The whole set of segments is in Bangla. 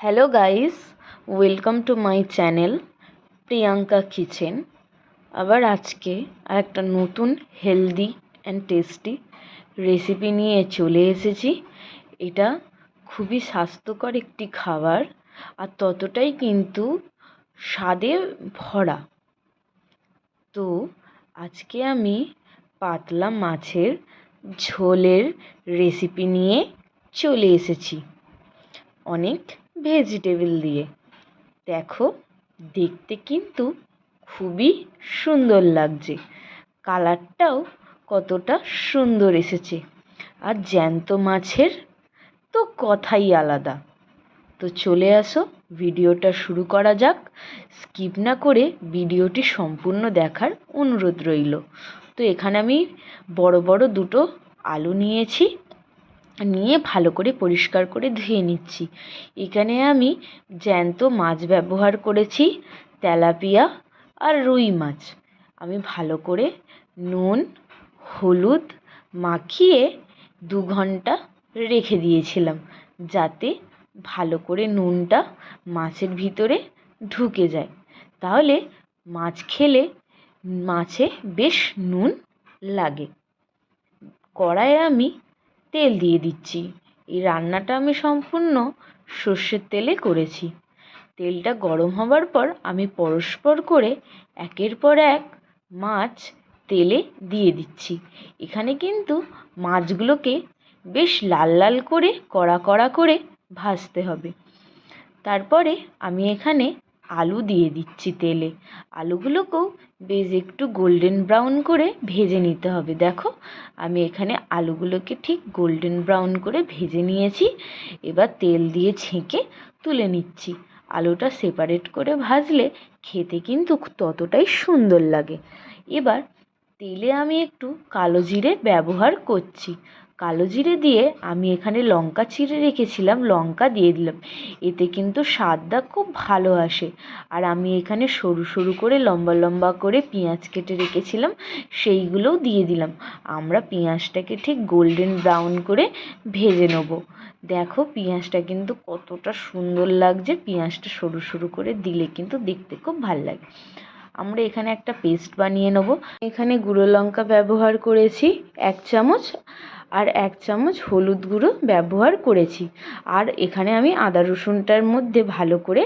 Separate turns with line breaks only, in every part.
Hello guys, welcome to my channel Priyanka kitchen. আবার আজকে একটা নতুন হেলদি অ্যান্ড টেস্টি রেসিপি নিয়ে চলে এসেছি। এটা খুবই স্বাস্থ্যকর একটি খাবার আর ততটাই কিন্তু স্বাদে ভরা। তো আজকে আমি পাতলা মাছের ঝোলের রেসিপি নিয়ে চলে এসেছি অনেক ভেজিটেবল দিয়ে। দেখো, দেখতে কিন্তু খুবই সুন্দর লাগছে, কালারটাও কতটা সুন্দর এসেছে। আর জ্যান্ত মাছের তো কথাই আলাদা। তো চলে আসো, ভিডিওটা শুরু করা যাক। স্কিপ না করে ভিডিওটি সম্পূর্ণ দেখার অনুরোধ রইল। তো এখানে আমি বড় বড় দুটো আলু নিয়েছি, নিয়ে ভালো করে পরিষ্কার করে ধুয়ে নিচ্ছি। এখানে আমি জ্যান্ত মাছ ব্যবহার করেছি, তেলাপিয়া আর রুই মাছ। আমি ভালো করে নুন হলুদ মাখিয়ে 2 ঘন্টা রেখে দিয়েছিলাম, যাতে ভালো করে নুনটা মাছের ভিতরে ঢুকে যায়। তাহলে মাছ খেলে মাছে বেশ নুন লাগে। কড়াইয়ে আমি তেল দিয়ে দিচ্ছি। এই রান্নাটা আমি সম্পূর্ণ সর্ষের তেলে করেছি। তেলটা গরম হবার পর আমি পরস্পর করে একের পর এক মাছ তেলে দিয়ে দিচ্ছি। এখানে কিন্তু মাছগুলোকে বেশ লাল লাল করে কড়া কড়া করে ভাজতে হবে। তারপরে আমি এখানে আলু দিয়ে দিচ্ছি তেলে। আলুগুলোকেও বেশ একটু গোল্ডেন ব্রাউন করে ভেজে নিতে হবে। দেখো, আমি এখানে আলুগুলোকে ঠিক গোল্ডেন ব্রাউন করে ভেজে নিয়েছি। এবার তেল দিয়ে ছেঁকে তুলে নিচ্ছি। আলুটা সেপারেট করে ভাজলে খেতে কিন্তু ততটাই সুন্দর লাগে। এবার তেলে আমি একটু কালো জিরে ব্যবহার করছি। কালো জিরে দিয়ে আমি এখানে লঙ্কা চিড়ে রেখেছিলাম, লঙ্কা দিয়ে দিলাম। এতে কিন্তু স্বাদটা খুব ভালো আসে। আর আমি এখানে সরু সরু করে লম্বা লম্বা করে পেঁয়াজ কেটে রেখেছিলাম, সেইগুলোও দিয়ে দিলাম। আমরা পেঁয়াজটাকে ঠিক গোল্ডেন ব্রাউন করে ভেজে নেব। দেখো, পেঁয়াজটা কিন্তু কতটা সুন্দর লাগছে। পেঁয়াজটা সরু সরু করে দিলে কিন্তু দেখতে খুব ভালো লাগে। আমরা এখানে একটা পেস্ট বানিয়ে নেব। এখানে গুঁড়ো লঙ্কা ব্যবহার করেছি 1 চামচ, আর 1 চামচ হলুদ গুঁড়ো ব্যবহার করেছি। আর এখানে আমি আদা রসুনটার মধ্যে ভালো করে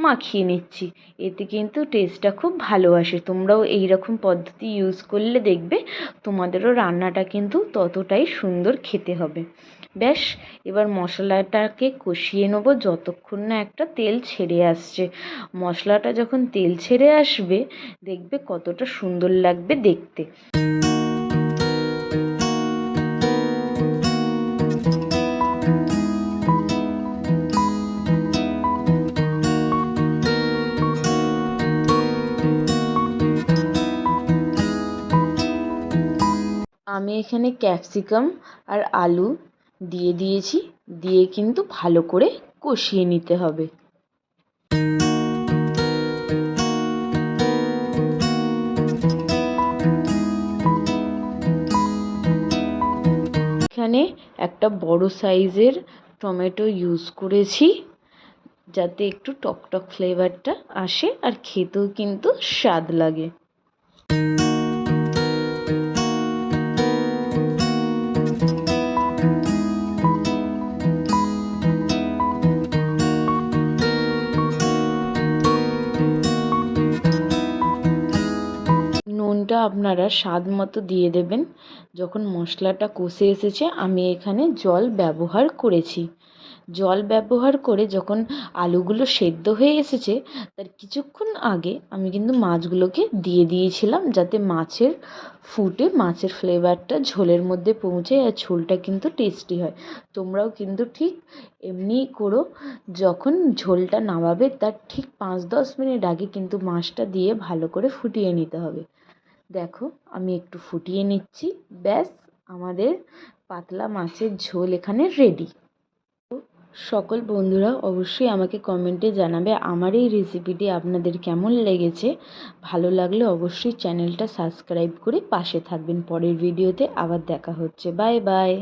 মাখিয়ে নিচ্ছি। এতে কিন্তু টেস্টটা খুব ভালো আসে। তোমরাও এই রকম পদ্ধতি ইউজ করলে দেখবে তোমাদেরও রান্নাটা কিন্তু ততটাই সুন্দর খেতে হবে। ব্যাস, এবার মশলাটাকে কষিয়ে নেবো যতক্ষণ না একটা তেল ছেড়ে আসছে। মশলাটা যখন তেল ছেড়ে আসবে দেখবে কতটা সুন্দর লাগবে দেখতে। আমি এখানে ক্যাপসিকাম আর আলু দিয়ে দিয়েছি, দিয়ে কিন্তু ভালো করে কষিয়ে নিতে হবে। এখানে একটা বড় সাইজের টমেটো ইউজ করেছি, যাতে একটু টকটক ফ্লেভারটা আসে আর খেতেও কিন্তু স্বাদ লাগে। নুনটা আপনারা স্বাদ মতো দিয়ে দেবেন। যখন মশলাটা কষে এসেছে আমি এখানে জল ব্যবহার করেছি। জল ব্যবহার করে যখন আলুগুলো সেদ্ধ হয়ে এসেছে তার কিছুক্ষণ আগে আমি কিন্তু মাছগুলোকে দিয়ে দিয়েছিলাম, যাতে মাছের ফ্লেভারটা ঝোলের মধ্যে পৌঁছে আর ঝোলটা কিন্তু টেস্টি হয়। তোমরাও কিন্তু ঠিক এমনিই করো। যখন ঝোলটা নামাবে তার ঠিক 5-10 মিনিট আগে কিন্তু মাছটা দিয়ে ভালো করে ফুটিয়ে নিতে হবে। দেখো, আমি একটু ফুটিয়ে নিচ্ছি। ব্যাস, আমাদের পাতলা মাছের ঝোল এখানে রেডি। সকল বন্ধুরা অবশ্যই আমাকে কমেন্টে জানাবে আমার এই রেসিপিটি আপনাদের কেমন লেগেছে। ভালো লাগলে অবশ্যই চ্যানেলটা সাবস্ক্রাইব করে পাশে থাকবেন। পরের ভিডিওতে আবার দেখা হচ্ছে। Bye bye.